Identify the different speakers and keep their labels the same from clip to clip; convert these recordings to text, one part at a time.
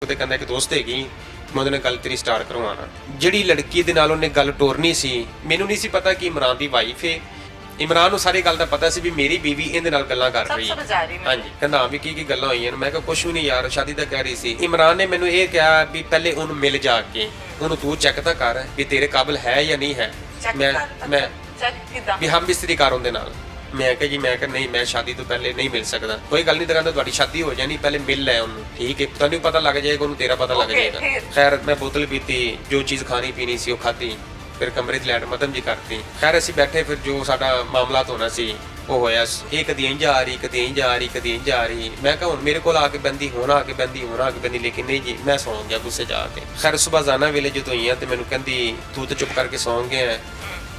Speaker 1: ਉਹਦੇ ਕਹਿੰਦਾ ਇੱਕ ਦੋਸਤ ਹੈਗੀ, ਮੈਂ ਉਹਦੇ ਨਾਲ ਗੱਲ ਤੇਰੀ ਸਟਾਰਟ ਕਰਵਾਉਣਾ। ਜਿਹੜੀ ਲੜਕੀ ਦੇ ਨਾਲ ਉਹਨੇ ਗੱਲ ਟੋਰਨੀ ਸੀ, ਮੈਨੂੰ ਨਹੀਂ ਸੀ ਪਤਾ ਕਿ ਇਮਰਾਨ ਦੀ ਵਾਈਫ ਹੈ। ਇਮਰਾਨ ਨੂੰ ਸਾਰੀ ਗੱਲ ਦਾ ਪਤਾ ਸੀ ਵੀ ਮੇਰੀ ਬੀਵੀ ਇਹਦੇ ਨਾਲ ਗੱਲਾਂ ਕਰ ਰਹੀ ਹੈ। ਹਾਂਜੀ, ਕਹਿੰਦਾ ਹਾਂ ਵੀ ਕੀ ਗੱਲਾਂ ਹੋਈਆਂ ਨੇ। ਮੈਂ ਕਿਹਾ ਕੁਛ ਵੀ ਨਹੀਂ ਯਾਰ, ਸ਼ਾਦੀ ਤਾਂ ਕਹਿ ਰਹੀ ਸੀ। ਇਮਰਾਨ ਨੇ ਮੈਨੂੰ ਇਹ ਕਿਹਾ ਵੀ ਪਹਿਲੇ ਉਹਨੂੰ ਮਿਲ ਜਾ ਕੇ ਉਹਨੂੰ ਤੂੰ ਚੈੱਕ ਤਾਂ ਕਰ ਵੀ ਤੇਰੇ ਕਾਬਿਲ ਹੈ ਜਾਂ ਨਹੀਂ ਹੈ। ਮੈਂ ਵੀ ਹਮ ਬਿਸਤਰੀ ਕਰ ਉਹਦੇ ਨਾਲ। ਮੈਂ ਕਿਹਾ ਜੀ, ਮੈਂ ਕਿਹਾ ਨਹੀਂ, ਮੈਂ ਸ਼ਾਦੀ ਤੋਂ ਪਹਿਲੇ ਨਹੀਂ ਮਿਲ ਸਕਦਾ। ਕੋਈ ਗੱਲ ਨਹੀਂ, ਤੇਰਾ ਤੁਹਾਡੀ ਸ਼ਾਦੀ ਹੋ ਜਾਣੀ, ਪਹਿਲੇ ਮਿਲ ਲੈ ਉਹਨੂੰ, ਠੀਕ ਹੈ? ਤੁਹਾਨੂੰ ਪਤਾ ਲੱਗ ਜਾਏਗਾ, ਉਹਨੂੰ ਤੇਰਾ ਪਤਾ ਲੱਗ ਜਾਏਗਾ। ਖੈਰ ਮੈਂ ਬੋਤਲ ਪੀਤੀ, ਜੋ ਚੀਜ਼ ਖਾਣੀ ਪੀਣੀ ਸੀ ਉਹ ਖਾਧੀ, ਫਿਰ ਕਮਰੇ 'ਚ ਲੈਟ ਮਤਮ ਜੀ ਕਰਤੀ। ਖੈਰ ਅਸੀਂ ਬੈਠੇ, ਫਿਰ ਜੋ ਸਾਡਾ ਮਾਮਲਾਤ ਹੋਣਾ ਸੀ ਉਹ ਹੋਇਆ। ਇਹ ਕਦੀ ਇੰਝ ਆ ਰਹੀ, ਕਦੀ ਇੰਝ ਆ ਰਹੀ, ਕਦੀ ਇੰਝ ਆ ਰਹੀ। ਮੈਂ ਕਿਹਾ ਹੁਣ ਮੇਰੇ ਕੋਲ ਆ ਕੇ ਬੰਦੀ, ਹੁਣ ਆ ਕੇ ਬੰਦੀ, ਹੁਣ ਆ ਕੇ ਬੰਦੀ, ਲੇਕਿਨ ਨਹੀਂ ਜੀ, ਮੈਂ ਸੌਂ ਗਿਆ ਗੁੱਸੇ ਜਾ ਕੇ। ਖੈਰ ਸੁਬਹ ਜਾਣਾ ਵੇਲੇ ਜਦੋਂ ਆਈਆਂ ਤੇ ਮੈਨੂੰ ਕਹਿੰਦੀ ਤੂੰ ਤਾਂ ਚੁੱਪ ਕਰਕੇ ਸੌਂ ਗਿਆ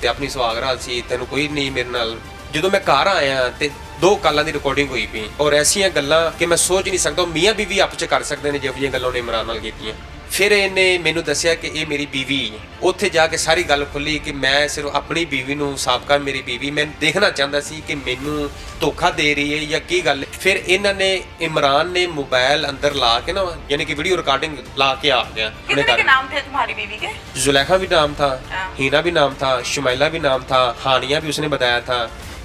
Speaker 1: ਤੇ ਆਪਣੀ ਸੁਹਾਗ ਰਾਤ ਸੀ, ਤੈਨੂੰ ਕੋਈ ਨਹੀਂ ਮੇਰੇ ਨਾਲ। ਜਦੋਂ ਮੈਂ ਘਰ ਆਇਆ ਤੇ 2 ਕਾਲਾਂ ਦੀ ਰਿਕਾਰਡਿੰਗ ਹੋਈ ਪਈ, ਔਰ ਐਸੀਆਂ ਗੱਲਾਂ ਕਿ ਮੈਂ ਸੋਚ ਨਹੀਂ ਸਕਦਾ ਮੀਆਂ ਬੀਵੀ ਆਪਸ 'ਚ ਕਰ ਸਕਦੇ ਨੇ, ਜਿਹੋ ਜਿਹੀਆਂ ਗੱਲਾਂ ਉਹਨੇ ਇਮਰਾਨ ਨਾਲ ਕੀਤੀਆਂ। ਫਿਰ ਇਹਨੇ ਮੈਨੂੰ ਦੱਸਿਆ ਕਿ ਇਹ ਮੇਰੀ ਬੀਵੀ ਹੈ। ਉੱਥੇ ਜਾ ਕੇ ਸਾਰੀ ਗੱਲ ਖੁੱਲੀ ਕਿ ਮੈਂ ਸਿਰਫ ਆਪਣੀ ਬੀਵੀ ਨੂੰ, ਸਾਬਕਾ ਮੇਰੀ ਬੀਵੀ, ਮੈਂ ਦੇਖਣਾ ਚਾਹੁੰਦਾ ਸੀ ਕਿ ਮੈਨੂੰ ਧੋਖਾ ਦੇ ਰਹੀ ਹੈ ਜਾਂ ਕੀ ਗੱਲ। ਫਿਰ ਇਹਨਾਂ ਨੇ, ਇਮਰਾਨ ਨੇ ਮੋਬਾਈਲ ਅੰਦਰ ਲਾ ਕੇ ਨਾ, यानी कि वीडियो रिकॉर्डिंग ला के आ गया।
Speaker 2: कितने के नाम थे तुम्हारी बीवी के?
Speaker 1: जुलेखा भी नाम था, हीना भी नाम था, शुमैला भी नाम था, हानिया भी उसने बताया था,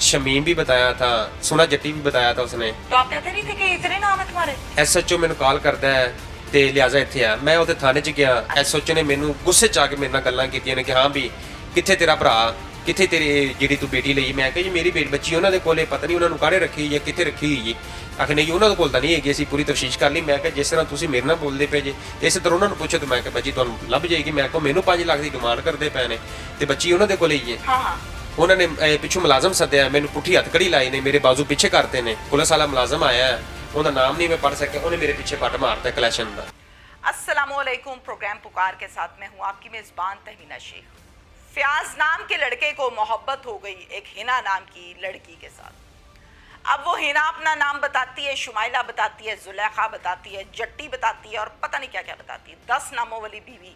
Speaker 1: शमीम भी बताया था, सोना जट्टी भी बताया था उसने।
Speaker 2: तो आप कहते नहीं थे कि इतने नाम है तुम्हारे?
Speaker 1: SHO मैंने कॉल करता है ਤੇ ਲਿਆਜ਼ਾ ਇੱਥੇ ਆ। ਮੈਂ ਉਹਦੇ ਥਾਣੇ 'ਚ ਗਿਆ। SHO ਨੇ ਮੈਨੂੰ ਗੁੱਸੇ 'ਚ ਆ ਕੇ ਮੇਰੇ ਨਾਲ ਗੱਲਾਂ ਕੀਤੀਆਂ ਨੇ ਕਿ ਹਾਂ ਵੀ ਕਿੱਥੇ ਤੇਰਾ ਭਰਾ, ਕਿੱਥੇ ਤੇਰੀ ਜਿਹੜੀ ਤੂੰ ਬੇਟੀ ਲਈ। ਮੈਂ ਕਿਹਾ ਜੀ ਮੇਰੀ ਬੱਚੀ ਉਹਨਾਂ ਦੇ ਕੋਲੇ, ਪਤਾ ਨਹੀਂ ਉਹਨਾਂ ਨੂੰ ਕਾਹਦੇ ਰੱਖੀ ਜਾਂ ਕਿੱਥੇ ਰੱਖੀ ਹੋਈ ਜੀ। ਆਖੇ ਨਹੀਂ ਉਹਨਾਂ ਦੇ ਕੋਲ ਤਾਂ ਨਹੀਂ ਹੈਗੀ, ਅਸੀਂ ਪੂਰੀ ਤਫਤੀਸ਼ ਕਰ ਲਈ। ਮੈਂ ਕਿਹਾ ਜਿਸ ਤਰ੍ਹਾਂ ਤੁਸੀਂ ਮੇਰੇ ਨਾਲ ਬੋਲਦੇ ਪਏ ਜੇ ਇਸੇ ਤਰ੍ਹਾਂ ਉਹਨਾਂ ਨੂੰ ਪੁੱਛੋ। ਤੇ ਮੈਂ ਕਿਹਾ ਬੱਚੀ ਤੁਹਾਨੂੰ ਲੱਭ ਜਾਏਗੀ। ਮੈਂ ਕਿਹਾ ਮੈਨੂੰ 5 ਲੱਖ ਦੀ ਡਿਮਾਂਡ ਕਰਦੇ ਪਏ ਨੇ ਤੇ ਬੱਚੀ ਉਹਨਾਂ ਦੇ ਕੋਲੇ ਹੀ ਹੈ।
Speaker 2: ਹਾਂ।
Speaker 1: ਉਹਨਾਂ ਨੇ ਪਿੱਛੋਂ ਮੁਲਾਜ਼ਮ ਸੱਦਿਆ, ਮੈਨੂੰ ਪੁੱਠੀ ਹੱਥਕੜੀ ਲਾਈ ਨੇ, ਮੇਰੇ ਬਾਜ਼ੂ ਪਿੱਛੇ ਕਰਤੇ ਨੇ। ਪੁਲਿਸ ਵਾਲਾ ਮੁਲਾਜ਼ਮ ਆਇਆ, ਉਹਦਾ ਨਾਮ ਨਹੀਂ ਮੈਂ ਪੜ੍ਹ ਸਕਿਆ, ਉਹਨੇ ਮੇਰੇ ਪਿੱਛੇ ਪੱਟ ਮਾਰਤਾ ਕਲੈਸ਼ਨ ਦਾ।
Speaker 2: अस्सलामुअलैकुम। प्रोग्राम पुकार के साथ मैं हूँ आपकी मेज़बान तहमीना शेख। फयाज नाम के लड़के को मोहब्बत हो गई एक हिना नाम की लड़की के साथ। अब वो हिना अपना नाम बताती है, शुमाइला बताती है, जुलेखा बताती है, जट्टी बताती है और पता नहीं क्या क्या बताती है। 10 नामों वाली बीवी।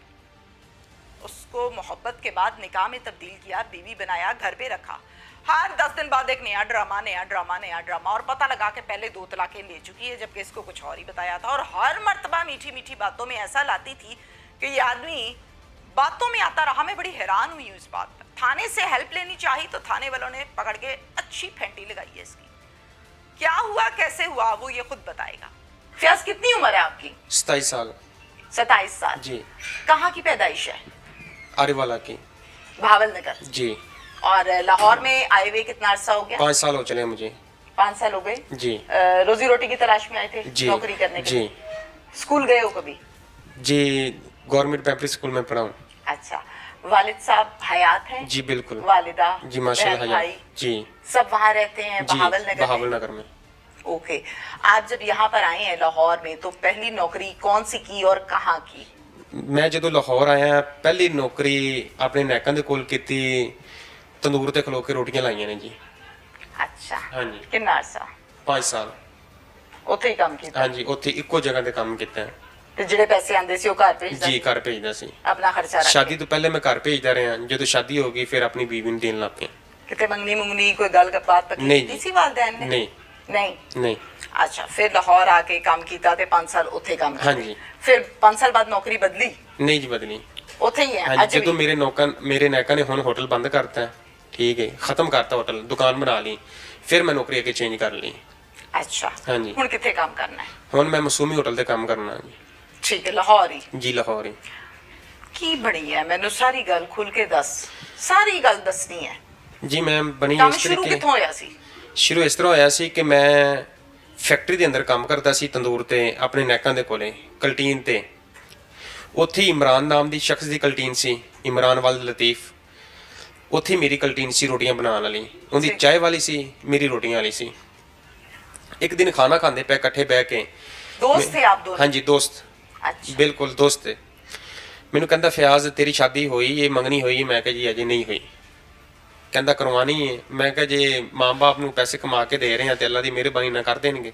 Speaker 2: उसको मोहब्बत के बाद निकाह में तब्दील किया, बीवी बनाया, घर पे रखा। हर 10 दिन बाद एक नया ड्रामा, नया ड्रामा, नया ड्रामा। और पता लगा कि पहले 2 तलाकें ले चुकी है, जबकि इसको कुछ और ही बताया था। और हर मर्तबा मीठी मीठी बातों में ऐसा लाती थी कि ये आदमी बातों में आता रहा। मैं बड़ी हैरान हुई हूँ इस बात पर। थाने से हेल्प लेनी चाहिए तो थाने वालों ने पकड़ के अच्छी फेंटी लगाई है इसकी। क्या हुआ, कैसे हुआ, वो ये खुद बताएगा। फयाज कितनी उम्र है आपकी?
Speaker 1: 27 साल।
Speaker 2: 27 साल
Speaker 1: जी।
Speaker 2: कहाँ की पैदाइश है?
Speaker 1: आरेवाला की।
Speaker 2: भावल नगर
Speaker 1: जी।
Speaker 2: और लाहौर में आए हुए कितना अरसा हो गया?
Speaker 1: 5 साल हो चले मुझे।
Speaker 2: 5 साल हो गए
Speaker 1: जी।
Speaker 2: रोजी रोटी की तलाश में आए थे?
Speaker 1: जी।
Speaker 2: नौकरी करने के
Speaker 1: जी।
Speaker 2: लिए? स्कूल गए हो कभी?
Speaker 1: जी, गवर्नमेंट प्राइमरी स्कूल में पढ़ा हूँ।
Speaker 2: अच्छा। वालिद साहब हयात हैं?
Speaker 1: जी बिल्कुल।
Speaker 2: वालिदा?
Speaker 1: जी माशाल्लाह
Speaker 2: बहन भाई?
Speaker 1: जी।
Speaker 2: सब वहाँ रहते हैं
Speaker 1: जी,
Speaker 2: बहावल नगर
Speaker 1: बहावल
Speaker 2: में?
Speaker 1: नगर में।
Speaker 2: ओके। आप जब यहाँ पर आए हैं लाहौर में तो पहली नौकरी कौन सी की और कहाँ की?
Speaker 1: मैं ਜਦੋਂ ਲਾਹੌਰ ਆਇਆ ਪਹਿਲੀ ਨੌਕਰੀ ਆਪਣੇ ਨੈਕਾਂ ਦੇ ਕੋਲ ਕੀਤੀ, ਤੰਦੂਰ ਤੇ ਖਲੋ ਕੇ ਰੋਟੀਆਂ ਲਾਈਆਂ ਨੇ ਜੀ।
Speaker 2: अच्छा।
Speaker 1: ਹਾਂਜੀ।
Speaker 2: कितना अरसा?
Speaker 1: 5 ਸਾਲ।
Speaker 2: ਉੱਥੇ ਹੀ ਕੰਮ ਕੀਤਾ?
Speaker 1: ਹਾਂਜੀ, ਉੱਥੇ ਇੱਕੋ ਜਗ੍ਹਾ ਤੇ ਕੰਮ ਕੀਤਾ ਹੈ।
Speaker 2: ਤੇ ਜਿਹੜੇ ਪੈਸੇ ਆਂਦੇ ਸੀ ਉਹ ਘਰ ਭੇਜਦਾ?
Speaker 1: ਜੀ, ਘਰ ਭੇਜਦਾ ਸੀ।
Speaker 2: ਆਪਣਾ ਖਰਚਾ ਰੱਖ
Speaker 1: ਸ਼ਾਦੀ ਤੋਂ ਪਹਿਲੇ ਮੈਂ ਘਰ ਭੇਜਦਾ ਰਿਹਾ, ਜਦੋਂ ਸ਼ਾਦੀ ਹੋ ਗਈ ਫਿਰ ਆਪਣੀ ਬੀਵੀ ਨੂੰ ਦੇਣ ਲੱਗ ਪਿਆ।
Speaker 2: ਕਿਤੇ ਮੰਗਣੀ ਮੁੰਗਣੀ ਕੋਈ ਗੱਲ ਬਾਤ ਤੱਕ
Speaker 1: ਨਹੀਂ
Speaker 2: ਕੀਤੀ
Speaker 1: ਜੀ।
Speaker 2: ਸੀ ਵਾਲਿदैन ਨੇ?
Speaker 1: ਨਹੀਂ
Speaker 2: ਨਹੀਂ।
Speaker 1: ਨਹੀਂ।
Speaker 2: अच्छा, फिर लाहौर आके काम किया ते 5 साल उत्थे काम
Speaker 1: हाँ
Speaker 2: किया।
Speaker 1: जी।
Speaker 2: फिर 5 साल बाद नौकरी बदली?
Speaker 1: ਨਹੀਂ ਜੀ ਬਦਲੀ।
Speaker 2: उत्थे ही है
Speaker 1: ਹਾਂਜੀ,
Speaker 2: अज
Speaker 1: ਜਦੋਂ
Speaker 2: भी?
Speaker 1: ਮੇਰੇ ਨੈਕਾਂ ਨੇ ਹੁਣ ਹੋਟਲ ਬੰਦ ਕਰਤਾ ਹੈ, ਠੀਕ ਹੈ, ਖਤਮ ਕਰਤਾ ਹੋਟਲ, ਦੁਕਾਨ ਬਣਾ ਲਈ, ਫਿਰ ਮੈਂ ਨੌਕਰੀ ਅੱਗੇ ਚੇਂਜ ਕਰ ਲਈ।
Speaker 2: अच्छा।
Speaker 1: हाँ जी।
Speaker 2: हुण किथे काम करना है?
Speaker 1: ਹੁਣ ਮੈਂ ਮਸੂਮੀ ਹੋਟਲ ਤੇ ਕੰਮ ਕਰਨਾ ਜੀ।
Speaker 2: ठीक है, लाहौर ही?
Speaker 1: ਜੀ ਲਾਹੌਰ ਹੀ।
Speaker 2: की बड़ी है, मैनू सारी गल खुल के दस, सारी गल दसनी है।
Speaker 1: ਜੀ ਮੈਂ ਬਣੀ
Speaker 2: काम
Speaker 1: ਇਸ
Speaker 2: शुरू
Speaker 1: ਤਰੀਕੇ।
Speaker 2: किथों होया सी?
Speaker 1: ਸ਼ੁਰੂ ਇਸ ਤਰ੍ਹਾਂ ਹੋਇਆ ਸੀ ਕਿ ਮੈਂ ਫੈਕਟਰੀ ਦੇ ਅੰਦਰ ਕੰਮ ਕਰਦਾ ਸੀ, ਤੰਦੂਰ ਤੇ, ਆਪਣੇ ਨੈਕਾਂ ਦੇ ਕੋਲੇ ਕਲਟੀਨ ਤੇ। ਉੱਥੇ ਹੀ ਇਮਰਾਨ ਨਾਮ ਦੀ ਸ਼ਖਸ ਦੀ ਕਲਟੀਨ ਸੀ, ਇਮਰਾਨ ਵਾਲ ਲਤੀਫ। ਉੱਥੇ ਹੀ ਮੇਰੀ ਕਲਟੀਨ ਸੀ ਰੋਟੀਆਂ ਬਣਾਉਣ ਵਾਲੀ। ਉਹਦੀ
Speaker 2: ਠੀਕ।
Speaker 1: ਚਾਹ ਵਾਲੀ ਸੀ, ਮੇਰੀ ਰੋਟੀਆਂ ਵਾਲੀ ਸੀ। ਇੱਕ ਦਿਨ ਖਾਣਾ ਖਾਂਦੇ ਪਏ ਇਕੱਠੇ ਬਹਿ ਕੇ।
Speaker 2: दोस्त थे आप दोनों?
Speaker 1: ਹਾਂਜੀ, ਦੋਸਤ,
Speaker 2: अच्छा।
Speaker 1: ਬਿਲਕੁਲ ਦੋਸਤ। ਮੈਨੂੰ ਕਹਿੰਦਾ ਫयाज ਤੇਰੀ ਸ਼ਾਦੀ ਹੋਈ, ਇਹ ਮੰਗਣੀ ਹੋਈ? ਮੈਂ ਕਿਹਾ ਜੀ ਅਜੇ ਨਹੀਂ ਹੋਈ। ਕਹਿੰਦਾ ਕਰਵਾਣੀ ਹੈ। ਮੈਂ ਕਿਹਾ ਜੇ ਮਾਂ-ਬਾਪ ਨੂੰ ਪੈਸੇ ਕਮਾ ਕੇ ਦੇ ਰਹੇ ਆ ਤੇ ਅੱਲਾ ਦੀ ਮਿਹਰਬਾਨੀ ਨਾਲ ਕਰ ਦੇਣਗੇ।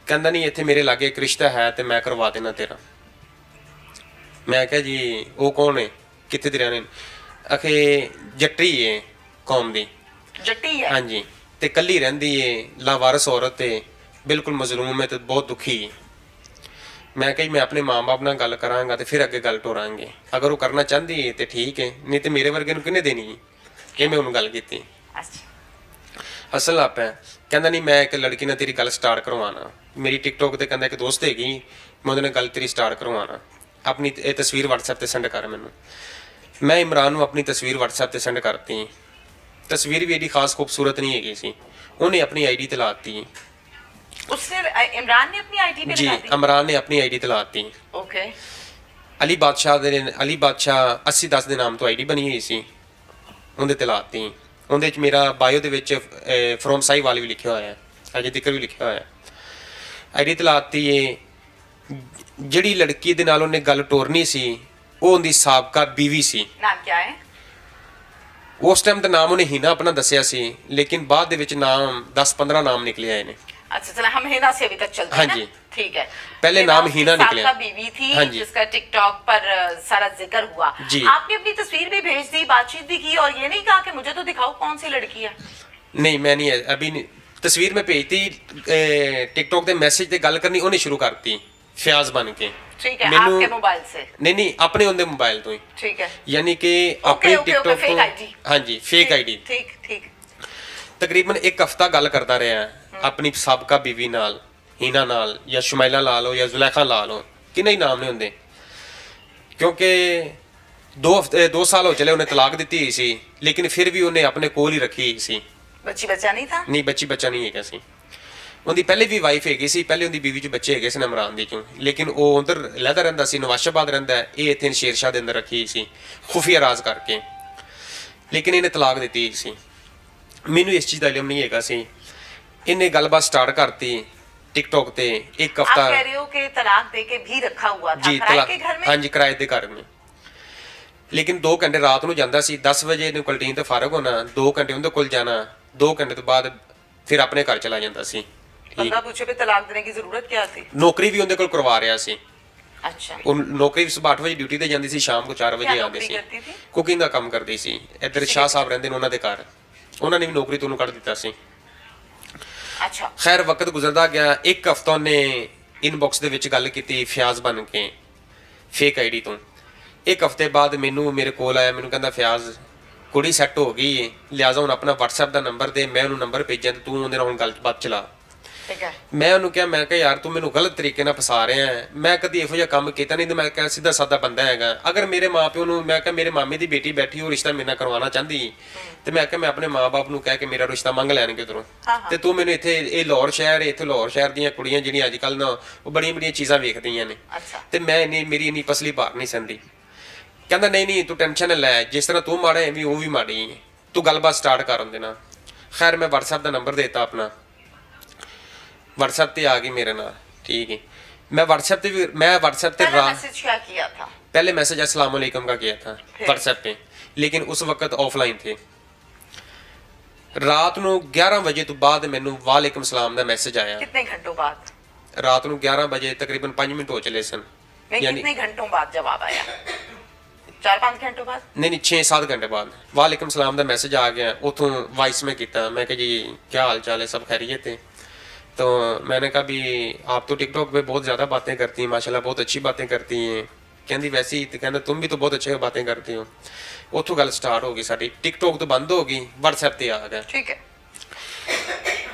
Speaker 1: ਕਹਿੰਦਾ ਨਹੀਂ, ਇੱਥੇ ਮੇਰੇ ਲਾਗੇ ਇੱਕ ਰਿਸ਼ਤਾ ਹੈ ਤੇ ਮੈਂ ਕਰਵਾ ਦੇਣਾ ਤੇਰਾ। ਮੈਂ ਕਿਹਾ ਜੀ ਉਹ ਕੌਣ ਹੈ, ਕਿੱਥੇ ਦੇ ਰਹਿਣੇ? ਆਖੇ ਜੱਟੀ ਹੈ ਕੌਮ ਦੀ।
Speaker 2: जट्टी है?
Speaker 1: ਹਾਂਜੀ, ਤੇ ਕੱਲੀ ਰਹਿੰਦੀ ਏ, ਲਾਵਾਰਸ ਔਰਤ ਏ, ਬਿਲਕੁਲ ਮਜ਼ਲੂਮ ਹੈ ਤੇ ਬਹੁਤ ਦੁਖੀ ਹੈ। ਮੈਂ ਕਿਹਾ ਜੀ ਮੈਂ ਆਪਣੇ ਮਾਂ-ਬਾਪ ਨਾਲ ਗੱਲ ਕਰਾਂਗਾ ਤੇ ਫਿਰ ਅੱਗੇ ਗੱਲ ਟੋਰਾਂਗੇ। ਅਗਰ ਉਹ ਕਰਨਾ ਚਾਹੁੰਦੀ ਹੈ ਤੇ ਠੀਕ ਹੈ, ਨਹੀਂ ਤੇ ਮੇਰੇ ਵਰਗੇ ਨੂੰ ਕਿਹਨੇ ਦੇਣੀ ਕਿ ਮੈਂ ਉਹਨੂੰ ਗੱਲ ਕੀਤੀ।
Speaker 2: अच्छा
Speaker 1: ਹੱਸਣ ਲੱਗ ਪਿਆ, ਕਹਿੰਦਾ ਨਹੀਂ ਮੈਂ ਇੱਕ ਲੜਕੀ ਨਾਲ ਤੇਰੀ ਗੱਲ ਸਟਾਰਟ ਕਰਵਾਉਣਾ। ਮੇਰੀ ਟਿਕਟੋਕ ਤੇ ਕਹਿੰਦਾ ਇੱਕ ਦੋਸਤ ਹੈਗੀ, ਮੈਂ ਉਹਦੇ ਨਾਲ ਗੱਲ ਤੇਰੀ ਸਟਾਰਟ ਕਰਵਾਉਣਾ। ਆਪਣੀ ਇਹ ਤਸਵੀਰ WhatsApp ਤੇ ਸੈਂਡ ਕਰ ਮੈਨੂੰ। ਮੈਂ ਇਮਰਾਨ ਨੂੰ ਆਪਣੀ ਤਸਵੀਰ WhatsApp ਤੇ ਸੈਂਡ ਕਰਤੀ। ਤਸਵੀਰ ਵੀ ਇਹਦੀ ਖਾਸ ਖੂਬਸੂਰਤ ਨਹੀਂ ਹੈਗੀ ਸੀ, ਉਹਨੇ ਆਪਣੀ ਆਈਡੀ ਤੇ ਲਾਤੀ
Speaker 2: उसने इमरान ने अपनी आईडी पे
Speaker 1: ਜੀ।
Speaker 2: लगा दी।
Speaker 1: ਇਮਰਾਨ ਨੇ ਆਪਣੀ ਆਈਡੀ ਤੇ ਲਾਤੀ।
Speaker 2: ओके
Speaker 1: ਅਲੀ ਬਾਦਸ਼ਾਹ 8010 ਦੇ ਨਾਮ ਤੋਂ ਆਈਡੀ ਬਣੀ ਹੋਈ ਸੀ, ਉਹਦੇ ਤੇ ਲਾਤੀ। ਉਹਦੇ ਵਿੱਚ ਮੇਰਾ ਬਾਇਓ ਦੇ ਵਿੱਚ ਫਰੋਮ ਸਾਈਵਾਲ ਵੀ ਲਿਖਿਆ ਹੋਇਆ ਹੈ, ਅਜੇ ਤੱਕ ਵੀ ਲਿਖਿਆ ਹੋਇਆ ਹੈ। ਆਈਡੀ ਤੇ ਲਾਤੀ ਏ। ਜਿਹੜੀ ਲੜਕੀ ਦੇ ਨਾਲ ਉਹਨੇ ਗੱਲ ਟੋਰਨੀ ਸੀ ਉਹ ਉਹਦੀ ਸਾਬਕਾ ਬੀਵੀ ਸੀ।
Speaker 2: नाम क्या है?
Speaker 1: ਉਸ ਟਾਈਮ ਦਾ ਨਾਮ ਉਹਨੇ ਹੀਨਾ ਆਪਣਾ ਦੱਸਿਆ ਸੀ, ਲੇਕਿਨ ਬਾਅਦ ਦੇ ਵਿੱਚ ਨਾਮ 10-15 ਨਾਮ ਨਿਕਲੇ ਆਏ ਨੇ।
Speaker 2: अच्छा चला, हम हिना से अभी तक चलते
Speaker 1: हाँ
Speaker 2: हैं
Speaker 1: जी।
Speaker 2: ना? ठीक है।
Speaker 1: पहले
Speaker 2: हिना
Speaker 1: नाम
Speaker 2: उसकी
Speaker 1: हिना निकले।
Speaker 2: साबका बीवी थी
Speaker 1: हाँ जी।
Speaker 2: जिसका टिकटॉक पर सारा जिक्र हुआ।
Speaker 1: जी।
Speaker 2: आपने अपनी तस्वीर भी भेज दी, बातचीत भी की और ये नहीं कहा कि मुझे तो दिखाओ कौन सी लड़की है?
Speaker 1: नहीं मैं नहीं अभी नहीं, तस्वीर में भेजती टिकटॉक ਤੇ ਮੈਸੇਜ ਤੇ ਗੱਲ ਕਰਨੀ ਉਹਨੇ ਸ਼ੁਰੂ ਕਰਤੀ ਫਿਆਜ਼ ਬਣ ਕੇ।
Speaker 2: ठीक है, आपके मोबाइल से?
Speaker 1: ਨਹੀਂ ਆਪਣੇ ਉਹਦੇ ਮੋਬਾਈਲ ਤੋਂ ਹੀ,
Speaker 2: ठीक है।
Speaker 1: ਯਾਨੀ ਕਿ ਆਪਣੀ
Speaker 2: ओके,
Speaker 1: ਟਿਕਟੌਕ
Speaker 2: fake
Speaker 1: ਤੋਂ।
Speaker 2: ID।
Speaker 1: ਹਾਂਜੀ ਫੇਕ ਆਈਡੀ।
Speaker 2: ठीक ठीक।
Speaker 1: ਤਕਰੀਬਨ ਇੱਕ ਹਫਤਾ ਗੱਲ ਕਰਦਾ ਰਿਹਾ ਆਪਣੀ ਸਾਬਕਾ ਬੀਵੀ ਨਾਲ, ਹੀਨਾ ਨਾਲ, ਜਾਂ ਸ਼ੁਮੈਲਾ ਲਾ ਲਓ ਜਾਂ ਜ਼ੁਲੈਖਾ ਲਾ ਲਓ, ਕਿੰਨੇ ਹੀ ਨਾਮ ਨਹੀਂ ਹੁੰਦੇ, ਕਿਉਂਕਿ 2 ਸਾਲ ਹੋ ਚਲੇ ਉਹਨੇ ਤਲਾਕ ਦਿੱਤੀ ਹੋਈ ਸੀ, ਲੇਕਿਨ ਫਿਰ ਵੀ ਉਹਨੇ ਆਪਣੇ ਕੋਲ ਹੀ ਰੱਖੀ ਹੋਈ ਸੀ।
Speaker 2: बच्ची बच्चा नहीं था?
Speaker 1: ਨਹੀਂ ਬੱਚਾ ਨਹੀਂ ਹੈਗਾ ਸੀ। ਉਹਦੀ ਪਹਿਲੇ ਵੀ ਵਾਈਫ ਹੈਗੀ ਸੀ, ਪਹਿਲੇ ਉਹਦੀ ਬੀਵੀ ਚ ਬੱਚੇ ਹੈਗੇ ਸੀ ਇਮਰਾਨ ਦੀ ਚੋਂ, ਲੇਕਿਨ ਉਹ ਉਧਰ ਲਹਿਦਾ ਰਹਿੰਦਾ ਸੀ, ਨਵਾਸ਼ਾਬਾਦ ਰਹਿੰਦਾ ਹੈ, ਇਹ ਇੱਥੇ ਸ਼ੇਰਸ਼ਾਹ ਦੇ ਅੰਦਰ ਰੱਖੀ ਸੀ ਖੁਫੀਆ ਰਾਜ਼ ਕਰਕੇ, ਲੇਕਿਨ ਇਹਨੇ ਤਲਾਕ ਦਿੱਤੀ ਹੋਈ ਸੀ। ਮੈਨੂੰ ਇਸ ਚੀਜ਼ ਦਾ ਇਲਮ ਨਹੀਂ ਹੈਗਾ ਸੀ। ਇਹਨੇ ਗੱਲਬਾਤ ਸਟਾਰਟ ਕਰਤੀ टिकटॉक ਤੇ ਇੱਕ
Speaker 2: आप
Speaker 1: ਹਫਤਾ।
Speaker 2: कह रहे हो कि तलाक देके भी रखा हुआ था
Speaker 1: जी
Speaker 2: किराए
Speaker 1: तलाक,
Speaker 2: के घर में?
Speaker 1: हाँ जी किराए ਦੇ ਘਰ में, ਲੇਕਿਨ 2 ਘੰਟੇ ਰਾਤ ਨੂੰ ਜਾਂਦਾ ਸੀ। 10 ਵਜੇ ਇਹਨੂੰ ਕੰਟੀਨ ਤੋਂ ਫਾਰਗ ਹੋਣਾ, 2 ਘੰਟੇ ਉਹਦੇ ਕੋਲ ਜਾਣਾ, 2 ਘੰਟੇ ਤੋਂ ਬਾਅਦ ਫਿਰ ਆਪਣੇ ਘਰ ਚਲਾ ਜਾਂਦਾ ਸੀ।
Speaker 2: बंदा पूछे पे तलाक देने की जरूरत क्या थी?
Speaker 1: ਨੌਕਰੀ ਵੀ ਉਹਦੇ ਕੋਲ ਕਰਵਾ ਰਿਹਾ ਸੀ।
Speaker 2: अच्छा
Speaker 1: ਉਹ ਨੌਕਰੀ ਸੁਬਾਹ 8 ਵਜੇ ਡਿਊਟੀ ਤੇ ਜਾਂਦੀ ਸੀ, ਸ਼ਾਮ ਨੂੰ 4 ਵਜੇ
Speaker 2: क्या
Speaker 1: ਆਉਂਦੀ
Speaker 2: नौकरी
Speaker 1: ਸੀ।
Speaker 2: करती थी?
Speaker 1: ਕੁਕਿੰਗ ਦਾ ਕੰਮ ਕਰਦੀ ਸੀ। ਇੱਧਰ ਸ਼ਾਹ ਸਾਹਿਬ ਰਹਿੰਦੇ ਨੇ ਉਹਨਾਂ ਦੇ ਘਰ, ਉਹਨਾਂ ਨੇ ਵੀ ਨੌਕਰੀ ਤੋਂ ਉਹਨੂੰ ਕੱਢ ਦਿੱਤਾ ਸੀ।
Speaker 2: अच्छा
Speaker 1: ਖੈਰ ਵਕਤ ਗੁਜ਼ਰਦਾ ਗਿਆ। ਇੱਕ ਹਫਤਾ ਉਹਨੇ ਇਨਬਾਕਸ ਦੇ ਵਿੱਚ ਗੱਲ ਕੀਤੀ ਫਿਆਜ਼ ਬਣ ਕੇ ਫੇਕ ਆਈਡੀ ਤੋਂ। ਇੱਕ ਹਫਤੇ ਬਾਅਦ ਮੈਨੂੰ ਮੇਰੇ ਕੋਲ ਆਇਆ, ਮੈਨੂੰ ਕਹਿੰਦਾ ਫਿਆਜ਼ ਕੁੜੀ ਸੈੱਟ ਹੋ ਗਈ ਹੈ, ਲਿਆਜ਼ਾ ਹੁਣ ਆਪਣਾ WhatsApp ਦਾ ਨੰਬਰ ਦੇ, ਮੈਂ ਉਹਨੂੰ ਨੰਬਰ ਭੇਜਾਂ ਤੇ ਤੂੰ ਉਹਦੇ ਨਾਲ ਹੁਣ ਗੱਲਬਾਤ ਚਲਾ।
Speaker 2: ठीक है।
Speaker 1: ਮੈਂ ਉਹਨੂੰ ਕਿਹਾ, ਮੈਂ ਕਿਹਾ ਯਾਰ ਤੂੰ ਮੈਨੂੰ ਗਲਤ ਤਰੀਕੇ ਨਾਲ ਫਸਾ ਰਿਹਾ ਹੈ, ਮੈਂ ਕਦੀ ਇਹੋ ਜਿਹਾ ਕੰਮ ਕੀਤਾ ਨਹੀਂ, ਤੇ ਮੈਂ ਕਿਹਾ ਸਿੱਧਾ ਸਾਦਾ ਬੰਦਾ ਹੈਗਾ। ਅਗਰ ਮੇਰੇ ਮਾਪਿਓ ਨੂੰ, ਮੈਂ ਕਿਹਾ ਮੇਰੇ ਮਾਮੇ ਦੀ ਬੇਟੀ ਬੈਠੀ ਉਹ ਰਿਸ਼ਤਾ ਮੇਰੇ ਨਾਲ ਕਰਵਾਉਣਾ ਚਾਹੁੰਦੀ, ਤੇ ਮੈਂ ਕਿਹਾ ਮੈਂ ਆਪਣੇ ਮਾਪੇ ਨੂੰ ਕਹਿ ਕੇ ਮੇਰਾ ਰਿਸ਼ਤਾ ਮੰਗ ਲੈਣਗੇ ਉਧਰੋਂ, ਤੇ ਤੂੰ ਮੈਨੂੰ ਇੱਥੇ ਇਹ ਲਾਹੌਰ ਸ਼ਹਿਰ, ਇੱਥੇ ਲਾਹੌਰ ਸ਼ਹਿਰ ਦੀਆਂ ਕੁੜੀਆਂ ਜਿਹੜੀਆਂ ਅੱਜ ਕੱਲ੍ਹ ਨਾ ਉਹ ਬੜੀਆਂ ਚੀਜ਼ਾਂ ਵੇਖਦੀਆਂ ਨੇ,
Speaker 2: अच्छा
Speaker 1: ਤੇ ਮੈਂ ਮੇਰੀ ਇੰਨੀ ਪਸਲੀ ਭਾਰ ਨਹੀਂ ਸੰਦੀ। ਕਹਿੰਦਾ ਨਹੀਂ ਤੂੰ ਟੈਨਸ਼ਨ ਨਾ ਲੈ, ਜਿਸ ਤਰ੍ਹਾਂ ਤੂੰ ਮਾੜਾ ਐਵੇਂ ਉਹ ਵੀ ਮਾੜੀ ਹੈ, ਤੂੰ ਗੱਲਬਾਤ ਸਟਾਰਟ ਕਰਨ ਦੇਣਾ। ਖੈਰ ਮੈਂ WhatsApp ਦਾ ਨੰਬਰ ਦੇਤਾ ਆਪਣਾ, WhatsApp ਤੇ ਆ ਗਈ ਮੇਰੇ ਨਾਲ। ठीक है, मैं WhatsApp पे
Speaker 2: पहला मैसेज क्या किया था?
Speaker 1: पहले मैसेज अस्सलाम वालेकुम का किया था WhatsApp पे, लेकिन उस वक्त ऑफलाइन थे। रात ਨੂੰ 11 ਵਜੇ ਤੋਂ ਬਾਅਦ ਮੈਨੂੰ ਵਾਲੇकुम सलाम ਦਾ ਮੈਸੇਜ ਆਇਆ।
Speaker 2: कितने घंटों बाद?
Speaker 1: ਰਾਤ ਨੂੰ 11 ਵਜੇ ਤਕਰੀਬਨ 5 ਮਿੰਟ ਹੋ ਚਲੇ ਸਨ।
Speaker 2: नहीं, कितने घंटों बाद जवाब आया? 4-5 घंटों बाद?
Speaker 1: नहीं 6-7 घंटे बाद वालेकुम सलाम ਦਾ ਮੈਸੇਜ ਆ ਗਿਆ। ਉਥੋਂ ਵਾਇਸ में ਕੀਤਾ, मैं कहा जी क्या हाल चाल है, सब खैरियत है? तो मैंने कहा भी आप तो टिकटॉक पे बहुत ज़्यादा बातें करती हैं, माशाल्लाह बहुत अच्छी बातें करती हैं। कहती वैसे ही, तो कहना तुम भी तो बहुत अच्छे बातें करती हो। उतों गल स्टार्ट हो गई साडी, टिकटॉक तो बंद हो गई, WhatsApp ते आ गया।
Speaker 2: ठीक है।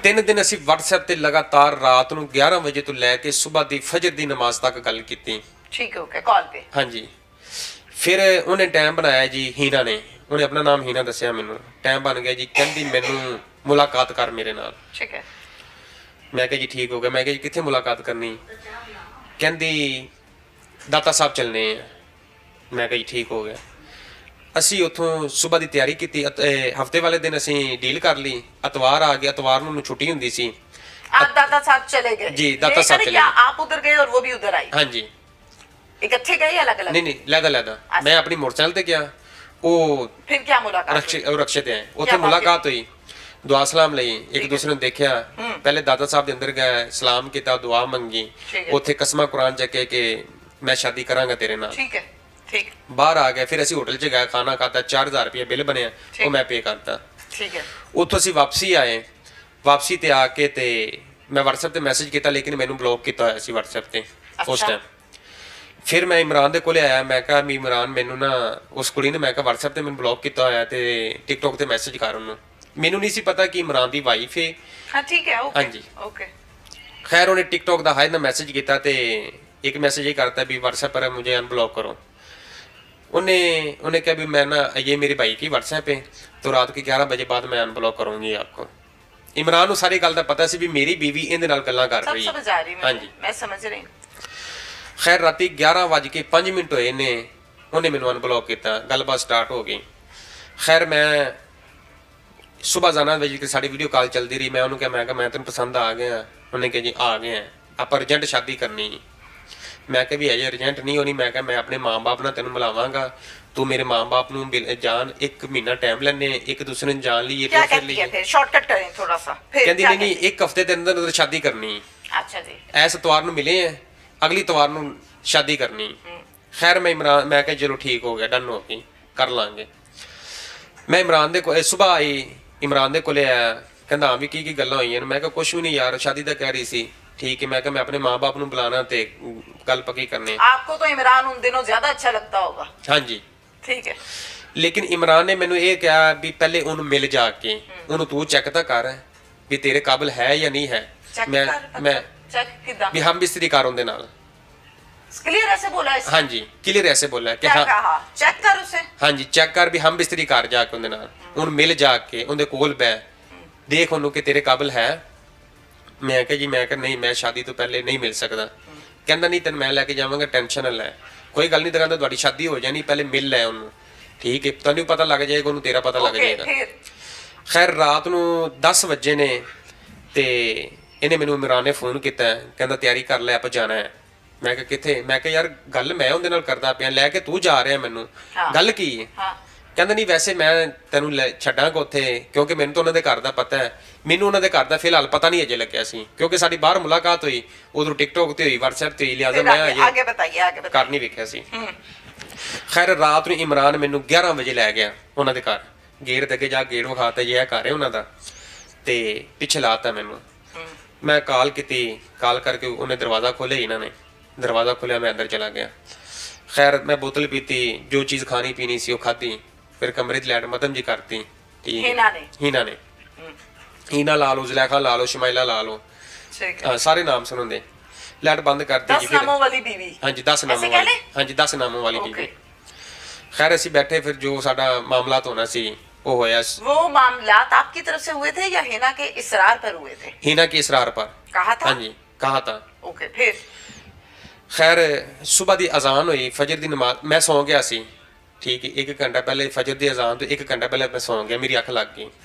Speaker 1: 3 दिन ਅਸੀਂ WhatsApp ਤੇ ਲਗਾਤਾਰ ਰਾਤ ਨੂੰ 11 ਵਜੇ ਤੋਂ ਲੈ ਕੇ ਸਵੇਰ ਦੀ ਫਜਰ ਦੀ ਨਮਾਜ਼ ਤੱਕ ਗੱਲ ਕੀਤੀ।
Speaker 2: ठीक है, ओके, कॉल पे।
Speaker 1: ਹਾਂਜੀ ਫਿਰ ਉਹਨੇ ਟਾਈਮ ਬਣਾਇਆ ਜੀ, ਹੀਨਾ ਨੇ, ਉਹਨੇ ਆਪਣਾ ਨਾਮ ਹੀਨਾ ਦੱਸਿਆ ਮੈਨੂੰ। ਟਾਈਮ ਬਣ ਗਿਆ ਜੀ, ਕਹਿੰਦੀ ਮੈਨੂੰ ਮੁਲਾਕਾਤ ਕਰ ਮੇਰੇ ਨਾਲ।
Speaker 2: ठीक है।
Speaker 1: ਮੈਂ ਕਿਹਾ ਜੀ ਠੀਕ ਹੋ ਗਿਆ। ਮੈਂ ਕਿਹਾ ਜੀ ਕਿੱਥੇ ਮੁਲਾਕਾਤ ਕਰਨੀ? ਕਹਿੰਦੀ ਦਾਤਾ ਸਾਹਿਬ ਚੱਲਨੇ ਆ। ਮੈਂ ਕਿਹਾ ਜੀ ਠੀਕ ਹੋ ਗਿਆ। ਅਸੀਂ ਉੱਥੋਂ ਸਵੇਰ ਦੀ ਤਿਆਰੀ ਕੀਤੀ। ਹਫਤੇ ਵਾਲੇ ਦਿਨ ਅਸੀਂ ਡੀਲ ਕਰ ਲਈ। ਐਤਵਾਰ ਆ ਗਿਆ, ਐਤਵਾਰ ਨੂੰ ਛੁੱਟੀ ਹੁੰਦੀ ਸੀ।
Speaker 2: आप दादा साहब चले गए?
Speaker 1: जी, दाता साहब चले
Speaker 2: या
Speaker 1: गए।
Speaker 2: आप उधर गए और वो भी उधर आई?
Speaker 1: ਹਾਂਜੀ
Speaker 2: इकट्ठे गए या अलग अलग?
Speaker 1: ਨਹੀਂ ਲੈਦਾ ਮੈਂ ਆਪਣੀ ਮੋਟਰਸਾਈਕਲ ਤੇ ਗਿਆ, ਉਹ
Speaker 2: फिर क्या मुलाकात हुई?
Speaker 1: ਰਕਸ਼ੇ ਤੇ ਆਏ। ਉੱਥੇ
Speaker 2: ਬਾਤ
Speaker 1: ਮੁਲਾਕਾਤ ਹੋਈ, ਦੁਆ ਸਲਾਮ ਲਈ, ਇੱਕ ਦੂਸਰੇ ਨੂੰ ਦੇਖਿਆ। ਪਹਿਲੇ ਦਾਦਾ ਸਾਹਿਬ ਦੇ ਅੰਦਰ ਗਏ, ਸਲਾਮ ਕੀਤਾ, ਦੁਆ ਮੰਗੀ।
Speaker 2: ਠੀਕ ਹੈ।
Speaker 1: ਉੱਥੇ ਕਸਮਾਂ ਕੁਰਾਨ ਚੱਕੇ ਕਿ ਮੈਂ ਸ਼ਾਦੀ ਕਰਾਂਗਾ ਤੇਰੇ ਨਾਲ।
Speaker 2: ठीक है, ठीक
Speaker 1: ਬਾਹਰ ਆ ਗਏ। ਫਿਰ ਅਸੀਂ ਹੋਟਲ 'ਚ ਗਏ, ਖਾਣਾ ਖਾਤਾ, 4000 ਰੁਪਏ ਬਿੱਲ ਬਣਿਆ, ਉਹ ਮੈਂ ਪੇ ਕਰਤਾ।
Speaker 2: ठीक है।
Speaker 1: ਉੱਥੋਂ ਅਸੀਂ ਵਾਪਸੀ ਆਏ। ਵਾਪਸੀ ਤੇ ਆ ਕੇ ਤੇ ਮੈਂ WhatsApp ਤੇ ਮੈਸੇਜ ਕੀਤਾ, ਲੇਕਿਨ ਮੈਨੂੰ ਬਲੌਕ ਕੀਤਾ ਹੋਇਆ ਸੀ WhatsApp ਤੇ। ਉਸ
Speaker 2: ਅੱਛਾ।
Speaker 1: ਟਾਈਮ। ਫਿਰ ਮੈਂ ਇਮਰਾਨ ਦੇ ਕੋਲੇ ਆਇਆ, ਮੈਂ ਕਿਹਾ ਵੀ ਇਮਰਾਨ ਮੈਨੂੰ ਨਾ ਉਸ ਕੁੜੀ ਨੇ ਮੈਂ ਕਿਹਾ WhatsApp ਤੇ ਮੈਨੂੰ ਬਲੌਕ ਕੀਤਾ ਹੋਇਆ ਤੇ TikTok ਤੇ ਮੈਸੇਜ ਕਰ ਉਹਨੂੰ। ਮੈਨੂੰ ਨਹੀਂ ਸੀ ਪਤਾ ਕਿ ਇਮਰਾਨ ਦੀ ਵਾਈਫ ਹੈ।
Speaker 2: हाँ ठीक है, ओके
Speaker 1: ਹਾਂਜੀ।
Speaker 2: ओके।
Speaker 1: खैर उन्हें टिकटॉक का हाई ना मैसेज किया तो एक मैसेज ये करता है भी व्हाट्सएप पर मुझे अनब्लॉक करो। उन्हें कहा भी मैं ना ये मेरे भाई की व्हाट्सएप है तो रात के 11 बजे बाद मैं अनब्लॉक करूंगी आपको। इमरान ਨੂੰ ਸਾਰੀ ਗੱਲ ਦਾ ਪਤਾ ਸੀ ਵੀ ਮੇਰੀ ਬੀਵੀ ਇਹਦੇ ਨਾਲ ਗੱਲਾਂ ਕਰ ਰਹੀ ਹੈ।
Speaker 2: सब समझ आ रही है,
Speaker 1: ਹਾਂਜੀ।
Speaker 2: मैं समझ रही हूँ।
Speaker 1: ਖੈਰ ਰਾਤੀ 11:05 ਹੋਏ ਨੇ ਉਹਨੇ ਮੈਨੂੰ ਅਨਬਲੌਕ ਕੀਤਾ, ਗੱਲਬਾਤ ਸਟਾਰਟ ਹੋ ਗਈ। ਖੈਰ ਮੈਂ ਸੁਬਹ ਜਾਣਾ ਵਜੇ ਕਿ ਸਾਡੀ ਵੀਡੀਓ ਕਾਲ ਚੱਲਦੀ ਰਹੀ। ਮੈਂ ਉਹਨੂੰ ਕਿਹਾ, ਮੈਂ ਕਿਹਾ ਮੈਂ ਤੈਨੂੰ ਪਸੰਦ ਆ ਗਿਆ। ਉਹਨੇ ਕਿਹਾ ਜੀ ਆ ਗਏ ਆ, ਆਪਾਂ ਅਰਜੈਂਟ ਸ਼ਾਦੀ ਕਰਨੀ ਜੀ। ਮੈਂ ਕਿਹਾ ਵੀ ਅਜੇ ਅਰਜੈਂਟ ਨਹੀਂ ਹੋਣੀ। ਮੈਂ ਕਿਹਾ ਮੈਂ ਆਪਣੇ ਮਾਂ-ਬਾਪ ਨਾਲ ਤੈਨੂੰ ਮਿਲਾਵਾਂਗਾ, ਤੂੰ ਮੇਰੇ ਮਾਂ-ਬਾਪ ਨੂੰ ਜਾਣ, 1 ਮਹੀਨਾ ਟਾਈਮ ਲੈਣੇ, ਇੱਕ ਦੂਸਰੇ ਨੂੰ ਜਾਣ ਲਈ
Speaker 2: क्या कहती है फिर? शॉर्टकट करें थोड़ा सा फिर।
Speaker 1: ਕਹਿੰਦੀ
Speaker 2: क्या
Speaker 1: ਨਹੀਂ ਨਹੀਂ 1 ਹਫ਼ਤੇ ਦੇ ਅੰਦਰ ਅੰਦਰ ਸ਼ਾਦੀ ਕਰਨੀ।
Speaker 2: कहती? अच्छा जी।
Speaker 1: ਐਸ ਇਤਵਾਰ ਨੂੰ ਮਿਲੇ ਆ, ਅਗਲੀ ਇਤਵਾਰ ਨੂੰ ਸ਼ਾਦੀ ਕਰਨੀ। ਖੈਰ ਮੈਂ ਕਿਹਾ ਚਲੋ ਠੀਕ ਹੋ ਗਿਆ, ਡਨ ਹੋ ਗਈ, ਕਰ ਲਾਂਗੇ। ਮੈਂ ਇਮਰਾਨ ਦੇ ਕੋਲ ਸਵੇਰ ਆਈ, ਇਮਰਾਨ ਦੇ ਕੋਲੇ ਆਇਆ, ਕਹਿੰਦਾ ਹਾਂ ਵੀ ਕੀ ਗੱਲਾਂ ਹੋਈਆਂ ਨੇ। ਮੈਂ ਕਿਹਾ ਕੁਛ ਵੀ ਨਹੀਂ ਯਾਰ, ਸ਼ਾਦੀ ਤਾਂ ਕਹਿ ਰਹੀ ਸੀ। ਠੀਕ ਹੈ, ਮੈਂ ਕਿਹਾ ਮੈਂ ਆਪਣੇ ਮਾਂ-ਬਾਪ ਨੂੰ ਬੁਲਾਣਾ ਤੇ ਗੱਲ ਪੱਕੀ ਕਰਨੀ।
Speaker 2: आपको तो इमरान उन दिनों ज्यादा अच्छा लगता होगा।
Speaker 1: ਹਾਂਜੀ।
Speaker 2: ठीक है।
Speaker 1: ਲੇਕਿਨ ਇਮਰਾਨ ਨੇ ਮੈਨੂੰ ਇਹ ਕਿਹਾ ਵੀ ਪਹਿਲੇ ਉਹਨੂੰ ਮਿਲ ਜਾ ਕੇ ਉਹਨੂੰ ਤੂੰ ਚੈੱਕ ਤਾਂ ਕਰ ਵੀ ਤੇਰੇ ਕਾਬਿਲ ਹੈ ਜਾਂ ਨਹੀਂ ਹੈ।
Speaker 2: चेक
Speaker 1: ਮੈਂ
Speaker 2: कर,
Speaker 1: ਮੈਂ
Speaker 2: चेक किदा?
Speaker 1: ਵੀ ਹਮ ਬਿਸਤਰੀ ਕਰ ਉਹਦੇ ਨਾਲ।
Speaker 2: क्लियर ऐसे बोला है?
Speaker 1: ਹਾਂਜੀ, ਕਲੀਅਰ ਐਸੇ ਬੋਲਿਆ ਕਿ
Speaker 2: क्या
Speaker 1: ਹਾਂ
Speaker 2: कहा? चेक कर उसे।
Speaker 1: ਹਾਂਜੀ ਚੈੱਕ ਕਰ ਵੀ ਹਮ ਬਿਸਤਰੀ ਕਰ ਜਾ ਕੇ ਉਹਦੇ ਨਾਲ, ਉਹਨੂੰ ਮਿਲ ਜਾ ਕੇ ਉਹਦੇ ਕੋਲ ਬੈ, ਦੇਖ ਉਹਨੂੰ ਕਿ ਤੇਰੇ ਕਾਬਿਲ ਹੈ। ਮੈਂ ਕਿਹਾ ਜੀ, ਮੈਂ ਕਿਹਾ ਨਹੀਂ, ਮੈਂ ਸ਼ਾਦੀ ਤੋਂ ਪਹਿਲੇ ਨਹੀਂ ਮਿਲ ਸਕਦਾ। ਕਹਿੰਦਾ ਨਹੀਂ, ਤੈਨੂੰ ਮੈਂ ਲੈ ਕੇ ਜਾਵਾਂਗਾ, ਟੈਨਸ਼ਨ ਨਾ ਲੈ, ਕੋਈ ਗੱਲ ਨਹੀਂ, ਤੇ ਕਹਿੰਦਾ ਤੁਹਾਡੀ ਸ਼ਾਦੀ ਹੋ ਜਾਣੀ, ਪਹਿਲੇ ਮਿਲ ਲੈ ਉਹਨੂੰ। ਠੀਕ ਹੈ, ਤੈਨੂੰ ਪਤਾ ਲੱਗ ਜਾਏਗਾ, ਉਹਨੂੰ ਤੇਰਾ ਪਤਾ ਲੱਗ
Speaker 2: ओके
Speaker 1: ਜਾਏਗਾ।
Speaker 2: फिर।
Speaker 1: ਖੈਰ ਰਾਤ ਨੂੰ 10 ਵਜੇ ਨੇ ਤੇ ਇਹਨੇ ਮੈਨੂੰ ਇਮਰਾਨ ਨੇ ਫੋਨ ਕੀਤਾ, ਕਹਿੰਦਾ ਤਿਆਰੀ ਕਰ ਲੈ, ਆਪਾਂ ਜਾਣਾ ਹੈ। ਮੈਂ ਕਿਹਾ ਕਿੱਥੇ? ਮੈਂ ਕਿਹਾ ਯਾਰ ਗੱਲ ਮੈਂ ਉਹਦੇ ਨਾਲ ਕਰਦਾ ਪਿਆ, ਲੈ ਕੇ ਤੂੰ ਜਾ ਰਿਹਾ ਮੈਨੂੰ,
Speaker 2: ਹਾਂ।
Speaker 1: ਗੱਲ ਕੀ ਹੈ?
Speaker 2: हाँ
Speaker 1: ਕਹਿੰਦਾ ਨਹੀਂ ਵੈਸੇ ਮੈਂ ਤੈਨੂੰ ਛੱਡਾਂਗਾ ਉੱਥੇ, ਕਿਉਂਕਿ ਮੈਨੂੰ ਤਾਂ ਉਹਨਾਂ ਦੇ ਘਰ ਦਾ ਪਤਾ ਹੈ। ਮੈਨੂੰ ਉਹਨਾਂ ਦੇ ਘਰ ਦਾ ਫਿਲਹਾਲ ਪਤਾ ਨਹੀਂ ਅਜੇ ਲੱਗਿਆ ਸੀ, ਕਿਉਂਕਿ ਸਾਡੀ ਬਾਹਰ ਮੁਲਾਕਾਤ ਹੋਈ, ਉਧਰੋਂ TikTok ਤੇ ਹੋਈ, WhatsApp ਤੇ ਹੋਈ, ਲਿਆਜ਼ਾ
Speaker 2: फिर
Speaker 1: ਮੈਂ
Speaker 2: आगे
Speaker 1: ਅਜੇ
Speaker 2: बताइए, आगे
Speaker 1: ਘਰ
Speaker 2: बताइए।
Speaker 1: ਨਹੀਂ ਵੇਖਿਆ ਸੀ। ਖੈਰ ਰਾਤ ਨੂੰ ਇਮਰਾਨ ਮੈਨੂੰ 11 ਵਜੇ ਲੈ ਗਿਆ ਉਹਨਾਂ ਦੇ ਘਰ, ਗੇਟ ਦੇ ਅੱਗੇ ਜਾ ਗੇਟ ਵਿਖਾਤਾ ਜੀ ਇਹ ਘਰ ਹੈ ਉਹਨਾਂ ਦਾ, ਤੇ ਪਿੱਛੇ ਲਾਤਾ ਮੈਨੂੰ। ਮੈਂ ਕਾਲ ਕੀਤੀ, ਕਾਲ ਕਰਕੇ ਉਹਨੇ ਦਰਵਾਜ਼ਾ ਖੋਲ੍ਹਿਆ, ਇਹਨਾਂ ਨੇ ਦਰਵਾਜ਼ਾ ਖੋਲ੍ਹਿਆ, ਮੈਂ ਅੰਦਰ ਚਲਾ ਗਿਆ। ਖੈਰ ਮੈਂ ਬੋਤਲ ਪੀਤੀ, ਜੋ ਚੀਜ਼ ਖਾਣੀ ਪੀਣੀ ਸੀ ਉਹ ਖਾਧੀ, ਫਿਰ ਕਮਰੇ 'ਚ ਲੈਟ ਮਤਮ ਜੀ ਕਰਤੀ। ਠੀਕ ਹੈ। ਹੀਨਾ ਨੇ ਹੀਨਾ ਲਾ ਲਓ, ਜ਼ੁਲੈਖਾ ਲਾ ਲਓ, ਸ਼ਮਾਇਲਾ ਲਾ ਲਓ,
Speaker 2: ठीक है।
Speaker 1: ਹਾਂ ਸਾਰੇ ਨਾਮ ਸੁਣਦੇ। ਲੈਟ ਬੰਦ ਕਰਤੀ
Speaker 2: 10 नामों वाली बीवी।
Speaker 1: ਹਾਂਜੀ 10 ਨਾਮੋਂ
Speaker 2: ऐसे कह
Speaker 1: ਵਾਲੀ,
Speaker 2: ले?
Speaker 1: ਹਾਂਜੀ 10 ਨਾਮੋਂ ਵਾਲੀ
Speaker 2: ओके।
Speaker 1: ਬੀਵੀ। ਖੈਰ ਅਸੀਂ ਬੈਠੇ, ਫਿਰ ਜੋ ਸਾਡਾ ਮਾਮਲਾਤ ਹੋਣਾ ਸੀ ਉਹ ਹੋਇਆ।
Speaker 2: वो मामलात आपकी तरफ से हुए थे या हिना के इसरार पर हुए थे?
Speaker 1: हीना के इसरार पर।
Speaker 2: कहा था?
Speaker 1: ਹਾਂਜੀ कहा था।
Speaker 2: ओके फिर।
Speaker 1: ਖੈਰ ਸਵੇਰ ਦੀ ਅਜ਼ਾਨ ਹੋਈ, ਫਜਰ ਦੀ ਨਮਾਜ਼, ਮੈਂ ਸੌਂ ਗਿਆ ਸੀ। ਠੀਕ ਹੈ, 1 ਘੰਟਾ ਪਹਿਲੇ ਫਜਰ ਦੀ ਅਜ਼ਾਨ ਤੋਂ 1 ਘੰਟਾ ਪਹਿਲੇ ਮੈਂ ਸੌਂ ਗਿਆ, ਮੇਰੀ ਅੱਖ ਲੱਗ ਗਈ।